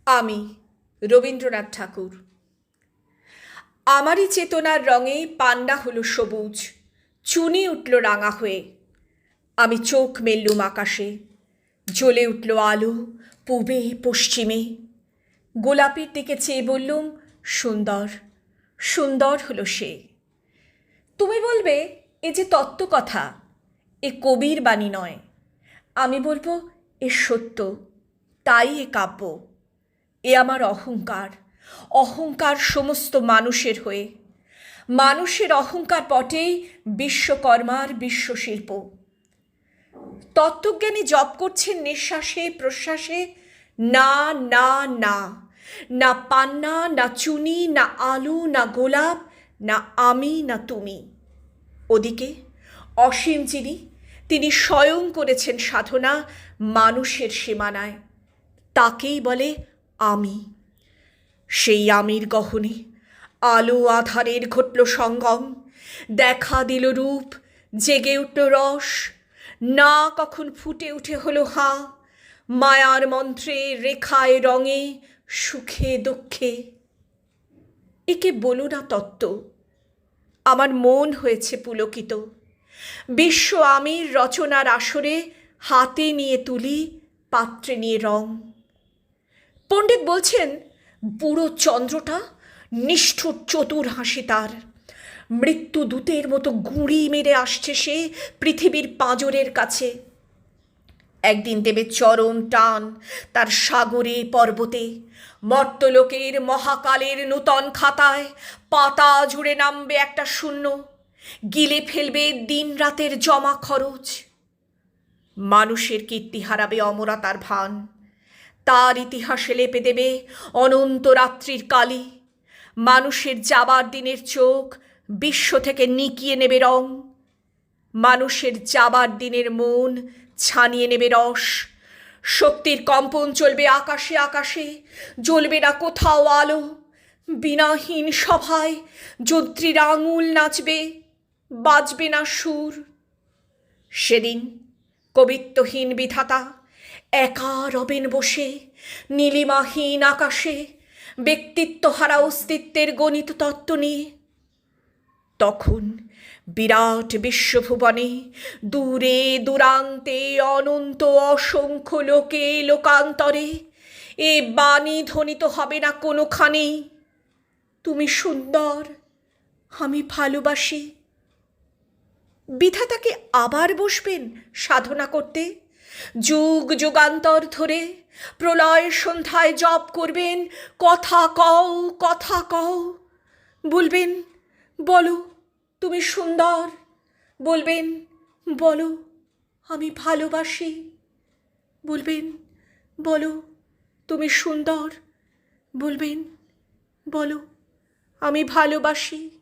আমি রবীন্দ্রনাথ ঠাকুর। আমারই চেতনার রঙে পান্ডা হলো সবুজ, চুনি উঠল রাঙা হয়ে। আমি চোখ মেললুম আকাশে, জ্বলে উঠল আলো পূবে পশ্চিমে। গোলাপের দিকে চেয়ে বললুম, সুন্দর সুন্দর হলো সে। তুমি বলবে এ যে তত্ত্বকথা, এ কবির বাণী নয়। আমি বলবো এ সত্য, তাই এ কাব্য। এ আমার অহংকার, অহংকার সমস্ত মানুষের হয়ে। মানুষের অহংকার পটেই বিশ্বকর্মার বিশ্বশিল্প। তত্ত্বজ্ঞানী জপ করছেন নিঃশ্বাসে প্রশ্বাসে, না না না, না পান্না, না চুনি, না আলু, না গোলাপ, না আমি, না তুমি। ওদিকে অসীম যিনি, তিনি স্বয়ং করেছেন সাধনা মানুষের সীমানায়, তাকেই বলে আমি। সেই আমির গহনে আলো আধারের ঘটল সঙ্গম, দেখা দিল রূপ, জেগে উঠল রস, না কখন ফুটে উঠে হলো হাঁ, মায়ার মন্ত্রে রেখায় রঙে সুখে দুঃখে। একে বলো না তত্ত্ব, আমার মন হয়েছে পুলকিত। বিশ্ব আমির রচনার আসরে হাতে নিয়ে তুলি, পাত্রে নিয়ে রং। পণ্ডিত বলছেন বুড়ো চন্দ্রটা নিষ্ঠুর চতুর হাসি তার, মৃত্যুদূতের মতো গুঁড়ি মেরে আসছে সে পৃথিবীর পাঁজরের কাছে। একদিন দেবে চরম টান তার সাগরে পর্বতে, মর্তলোকের মহাকালের নূতন খাতায় পাতা জুড়ে নামবে একটা শূন্য, গিলে ফেলবে দিন রাতের জমা খরচ। মানুষের কীর্তি হারাবে অমরতার ভান, তার ইতিহাসে লেপে দেবে অনন্ত রাত্রির কালি। মানুষের যাবার দিনের চোখ বিশ্ব থেকে নিকিয়ে নেবে রং, মানুষের যাবার দিনের মন ছানিয়ে নেবে রস। শক্তির কম্পন চলবে আকাশে আকাশে, জ্বলবে না কোথাও আলো। বিনাহীন সভায় যন্ত্রীর আঙুল নাচবে, বাজবে না সুর। সেদিন কবিত্বহীন বিধাতা একা রবেন বসে নীলিমাহীন আকাশে, ব্যক্তিত্বহারা অস্তিত্বের গণিত তত্ত্ব নিয়ে। তখন বিরাট বিশ্বভুবনে দূরে দূরান্তে অনন্ত অসংখ্য লোকে লোকান্তরে এ বাণী ধ্বনিত হবে না কোনোখানেই, তুমি সুন্দর, আমি ভালোবাসি। বিধাতাকে আবার বসবেন সাধনা করতে, যুগ যুগান্তর ধরে প্রলয় সন্ধ্যায় জপ করবেন, কথা কও কথা কও। বলবেন বলো তুমি সুন্দর, বলবেন বলো আমি ভালোবাসি, বলবেন বলো তুমি সুন্দর, বলবেন বলো আমি ভালোবাসি।